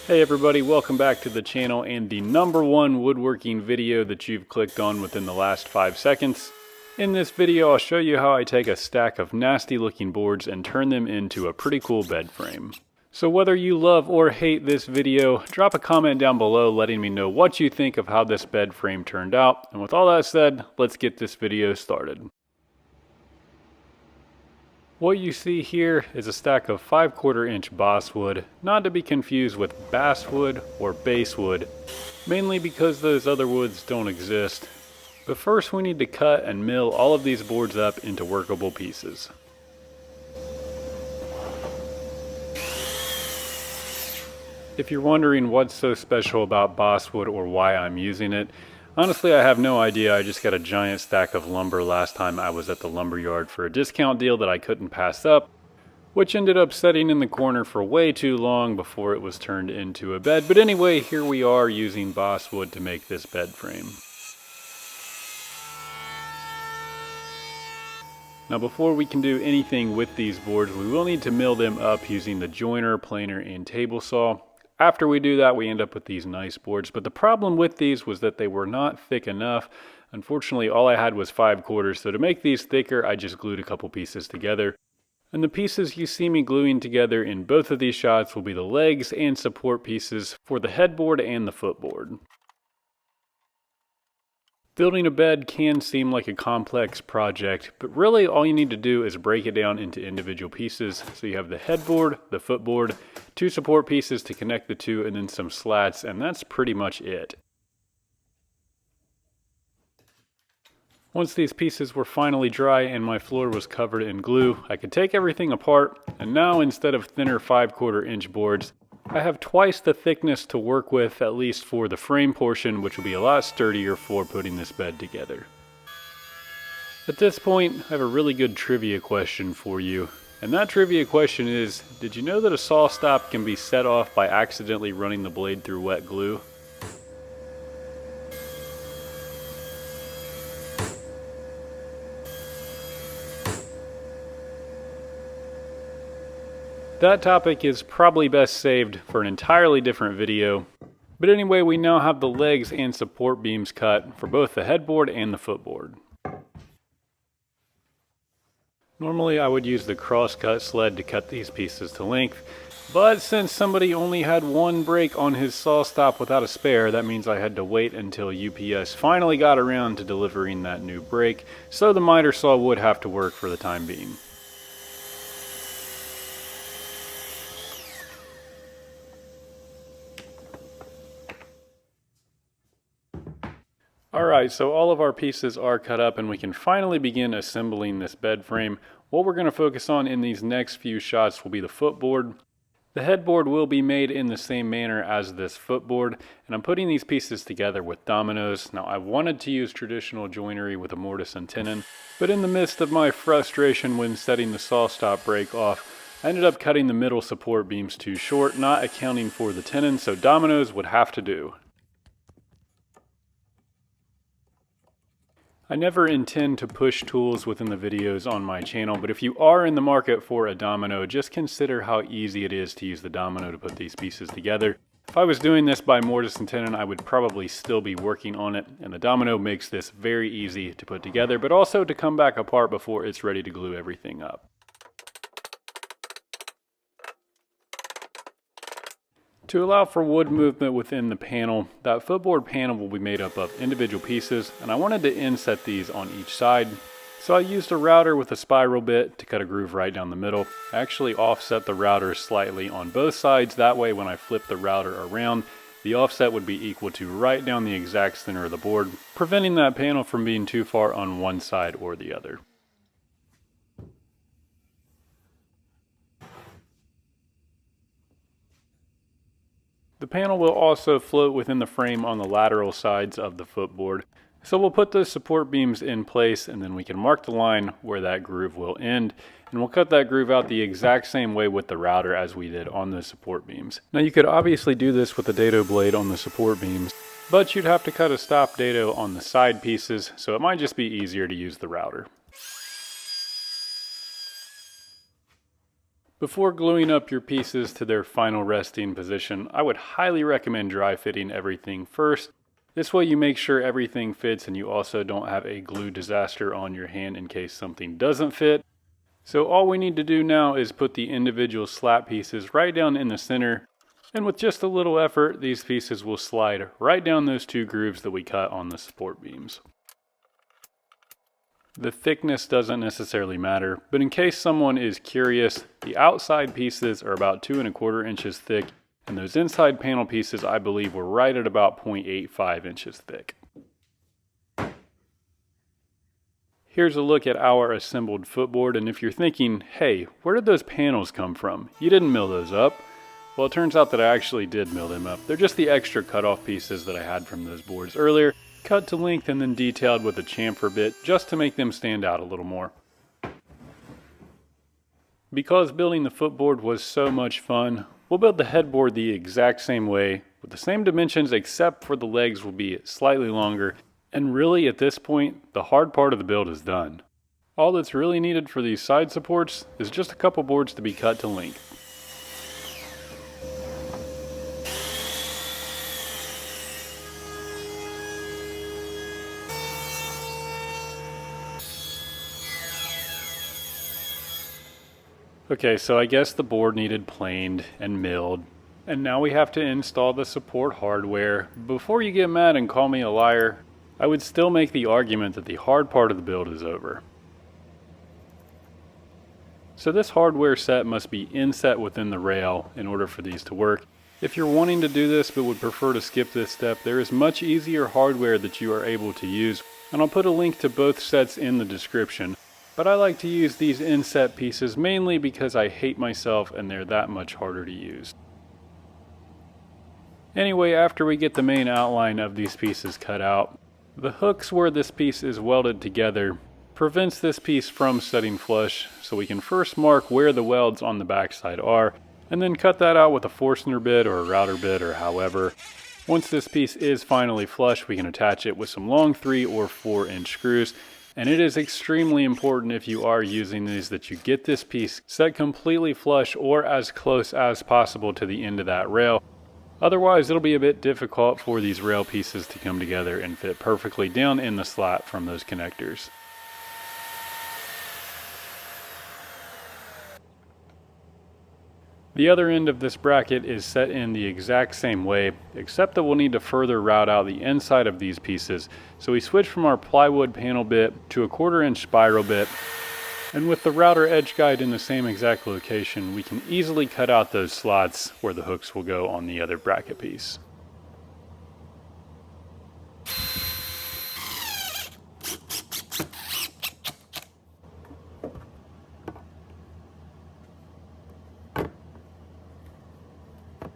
Hey everybody, welcome back to the channel and the #1 woodworking video that you've clicked on within the last 5 seconds. In this video I'll show you how I take a stack of nasty looking boards and turn them into a pretty cool bed frame. So whether you love or hate this video, drop a comment down below letting me know what you think of how this bed frame turned out. And with all that said, let's get this video started. What you see here is a stack of 5/4 inch basswood, not to be confused with basswood or basswood, mainly because those other woods don't exist. But first we need to cut and mill all of these boards up into workable pieces. If you're wondering what's so special about basswood or why I'm using it, honestly, I have no idea. I just got a giant stack of lumber last time I was at the lumber yard for a discount deal that I couldn't pass up, which ended up sitting in the corner for way too long before it was turned into a bed. But anyway, here we are using basswood to make this bed frame. Now before we can do anything with these boards, we will need to mill them up using the joiner, planer, and table saw. After we do that, we end up with these nice boards, but the problem with these was that they were not thick enough. Unfortunately, all I had was 5/4, so to make these thicker, I just glued a couple pieces together. And the pieces you see me gluing together in both of these shots will be the legs and support pieces for the headboard and the footboard. Building a bed can seem like a complex project, but really all you need to do is break it down into individual pieces. So you have the headboard, the footboard, 2 support pieces to connect the two, and then some slats, and that's pretty much it. Once these pieces were finally dry and my floor was covered in glue, I could take everything apart, and now instead of thinner 5/4 inch boards, I have twice the thickness to work with, at least for the frame portion, which will be a lot sturdier for putting this bed together. At this point, I have a really good trivia question for you. And that trivia question is, did you know that a saw stop can be set off by accidentally running the blade through wet glue? That topic is probably best saved for an entirely different video. But anyway, we now have the legs and support beams cut for both the headboard and the footboard. Normally I would use the cross-cut sled to cut these pieces to length, but since somebody only had one brake on his saw stop without a spare, that means I had to wait until UPS finally got around to delivering that new brake, so the miter saw would have to work for the time being. Alright, so all of our pieces are cut up and we can finally begin assembling this bed frame. What we're going to focus on in these next few shots will be the footboard. The headboard will be made in the same manner as this footboard, and I'm putting these pieces together with dominoes. Now I wanted to use traditional joinery with a mortise and tenon, but in the midst of my frustration when setting the saw stop brake off, I ended up cutting the middle support beams too short, not accounting for the tenon, so dominoes would have to do. I never intend to push tools within the videos on my channel, but if you are in the market for a domino, just consider how easy it is to use the domino to put these pieces together. If I was doing this by mortise and tenon, I would probably still be working on it, and the domino makes this very easy to put together, but also to come back apart before it's ready to glue everything up. To allow for wood movement within the panel, that footboard panel will be made up of individual pieces, and I wanted to inset these on each side. So I used a router with a spiral bit to cut a groove right down the middle. I actually offset the router slightly on both sides, that way when I flip the router around, the offset would be equal to right down the exact center of the board, preventing that panel from being too far on one side or the other. The panel will also float within the frame on the lateral sides of the footboard. So we'll put those support beams in place and then we can mark the line where that groove will end. And we'll cut that groove out the exact same way with the router as we did on the support beams. Now you could obviously do this with the dado blade on the support beams, but you'd have to cut a stop dado on the side pieces, so it might just be easier to use the router. Before gluing up your pieces to their final resting position, I would highly recommend dry fitting everything first. This way you make sure everything fits and you also don't have a glue disaster on your hand in case something doesn't fit. So all we need to do now is put the individual slat pieces right down in the center, and with just a little effort, these pieces will slide right down those two grooves that we cut on the support beams. The thickness doesn't necessarily matter, but in case someone is curious, the outside pieces are about 2¼ inches thick, and those inside panel pieces I believe were right at about 0.85 inches thick. Here's a look at our assembled footboard, and if you're thinking, hey, where did those panels come from? You didn't mill those up. Well, it turns out that I actually did mill them up. They're just the extra cutoff pieces that I had from those boards earlier, cut to length and then detailed with a chamfer bit just to make them stand out a little more. Because building the footboard was so much fun, we'll build the headboard the exact same way, with the same dimensions except for the legs will be slightly longer. And really, at this point, the hard part of the build is done. All that's really needed for these side supports is just a couple boards to be cut to length. Okay, so I guess the board needed planed and milled, and now we have to install the support hardware. Before you get mad and call me a liar, I would still make the argument that the hard part of the build is over. So this hardware set must be inset within the rail in order for these to work. If you're wanting to do this but would prefer to skip this step, there is much easier hardware that you are able to use, and I'll put a link to both sets in the description. But I like to use these inset pieces mainly because I hate myself and they're that much harder to use. Anyway, after we get the main outline of these pieces cut out, the hooks where this piece is welded together prevents this piece from setting flush, so we can first mark where the welds on the backside are, and then cut that out with a Forstner bit or a router bit or however. Once this piece is finally flush, we can attach it with some long 3 or 4 inch screws, and it is extremely important if you are using these that you get this piece set completely flush or as close as possible to the end of that rail. Otherwise, it'll be a bit difficult for these rail pieces to come together and fit perfectly down in the slat from those connectors. The other end of this bracket is set in the exact same way, except that we'll need to further route out the inside of these pieces. So we switch from our plywood panel bit to a 1/4 inch spiral bit. And with the router edge guide in the same exact location, we can easily cut out those slots where the hooks will go on the other bracket piece.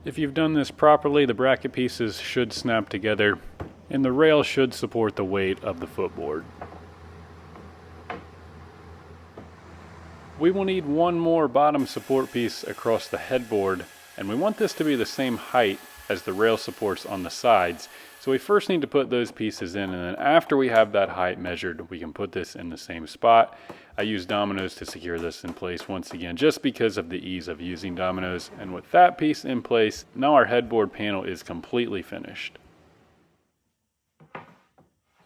If you've done this properly, the bracket pieces should snap together, and the rail should support the weight of the footboard. We will need one more bottom support piece across the headboard, and we want this to be the same height as the rail supports on the sides. So we first need to put those pieces in, and then after we have that height measured, we can put this in the same spot. I use dominoes to secure this in place once again, just because of the ease of using dominoes. And with that piece in place, now our headboard panel is completely finished.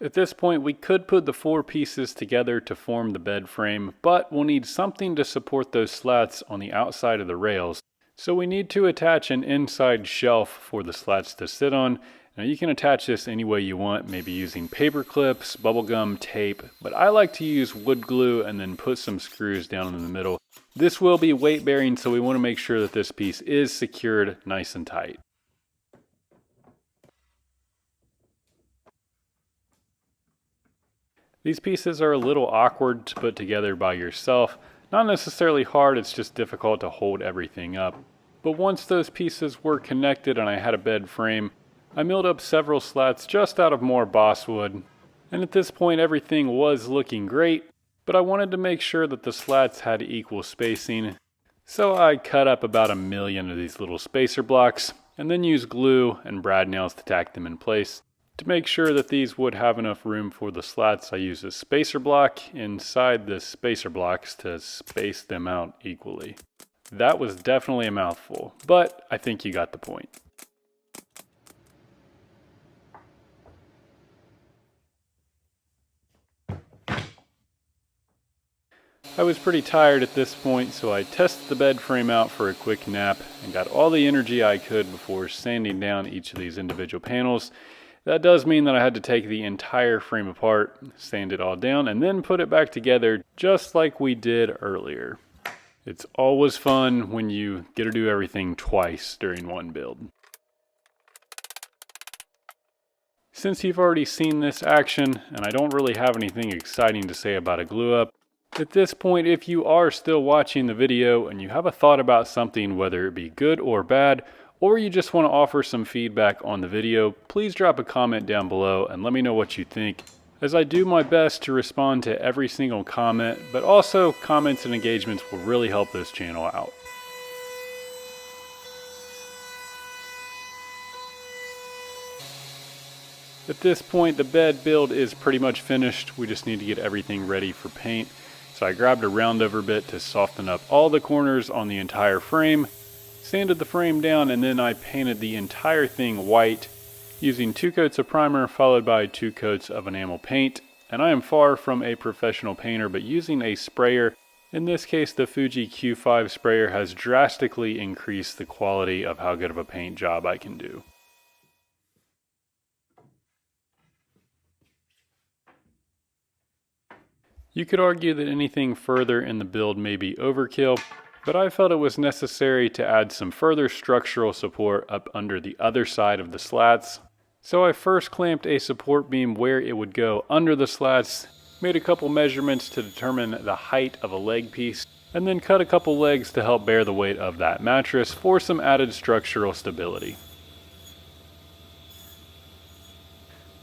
At this point, we could put the 4 pieces together to form the bed frame, but we'll need something to support those slats on the outside of the rails. So we need to attach an inside shelf for the slats to sit on. Now you can attach this any way you want, maybe using paper clips, bubblegum, tape, but I like to use wood glue and then put some screws down in the middle. This will be weight bearing, so we want to make sure that this piece is secured nice and tight. These pieces are a little awkward to put together by yourself. Not necessarily hard, it's just difficult to hold everything up. But once those pieces were connected and I had a bed frame, I milled up several slats just out of more basswood. And at this point everything was looking great, but I wanted to make sure that the slats had equal spacing. So I cut up about 1 million of these little spacer blocks, and then used glue and brad nails to tack them in place. To make sure that these would have enough room for the slats, I used a spacer block inside the spacer blocks to space them out equally. That was definitely a mouthful, but I think you got the point. I was pretty tired at this point, so I tested the bed frame out for a quick nap and got all the energy I could before sanding down each of these individual panels. That does mean that I had to take the entire frame apart, sand it all down, and then put it back together just like we did earlier. It's always fun when you get to do everything twice during one build. Since you've already seen this action, and I don't really have anything exciting to say about a glue up, at this point, if you are still watching the video and you have a thought about something, whether it be good or bad, or you just want to offer some feedback on the video, please drop a comment down below and let me know what you think, as I do my best to respond to every single comment, but also comments and engagements will really help this channel out. At this point, the bed build is pretty much finished. We just need to get everything ready for paint. So I grabbed a roundover bit to soften up all the corners on the entire frame, sanded the frame down, and then I painted the entire thing white using 2 coats of primer followed by 2 coats of enamel paint. And I am far from a professional painter, but using a sprayer, in this case the Fuji Q5 sprayer, has drastically increased the quality of how good of a paint job I can do. You could argue that anything further in the build may be overkill, but I felt it was necessary to add some further structural support up under the other side of the slats. So I first clamped a support beam where it would go under the slats, made a couple measurements to determine the height of a leg piece, and then cut a couple legs to help bear the weight of that mattress for some added structural stability.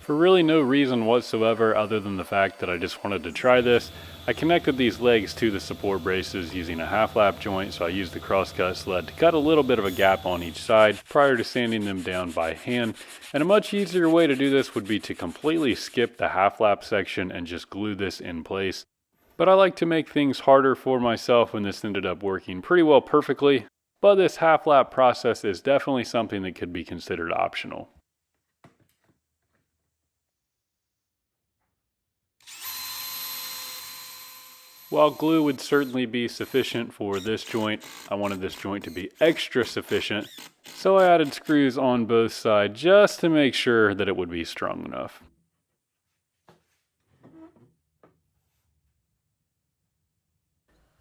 For really no reason whatsoever other than the fact that I just wanted to try this, I connected these legs to the support braces using a half lap joint, so I used the crosscut sled to cut a little bit of a gap on each side prior to sanding them down by hand. And a much easier way to do this would be to completely skip the half lap section and just glue this in place. But I like to make things harder for myself when this ended up working pretty well perfectly, but this half lap process is definitely something that could be considered optional. While glue would certainly be sufficient for this joint, I wanted this joint to be extra sufficient, so I added screws on both sides just to make sure that it would be strong enough.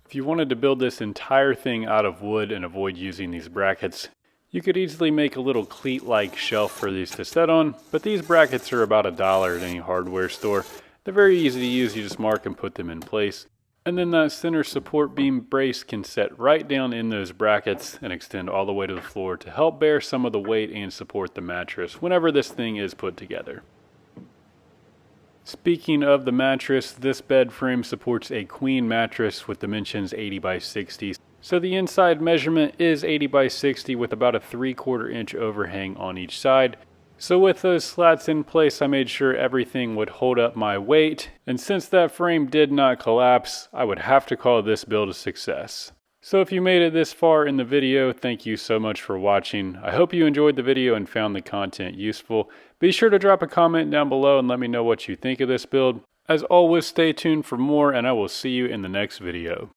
If you wanted to build this entire thing out of wood and avoid using these brackets, you could easily make a little cleat-like shelf for these to set on, but these brackets are about $1 at any hardware store. They're very easy to use, you just mark and put them in place. And then that center support beam brace can set right down in those brackets and extend all the way to the floor to help bear some of the weight and support the mattress whenever this thing is put together. Speaking of the mattress, this bed frame supports a queen mattress with dimensions 80 by 60. So the inside measurement is 80 by 60 with about a 3/4 inch overhang on each side. So with those slats in place, I made sure everything would hold up my weight, and since that frame did not collapse, I would have to call this build a success. So if you made it this far in the video, thank you so much for watching. I hope you enjoyed the video and found the content useful. Be sure to drop a comment down below and let me know what you think of this build. As always, stay tuned for more, and I will see you in the next video.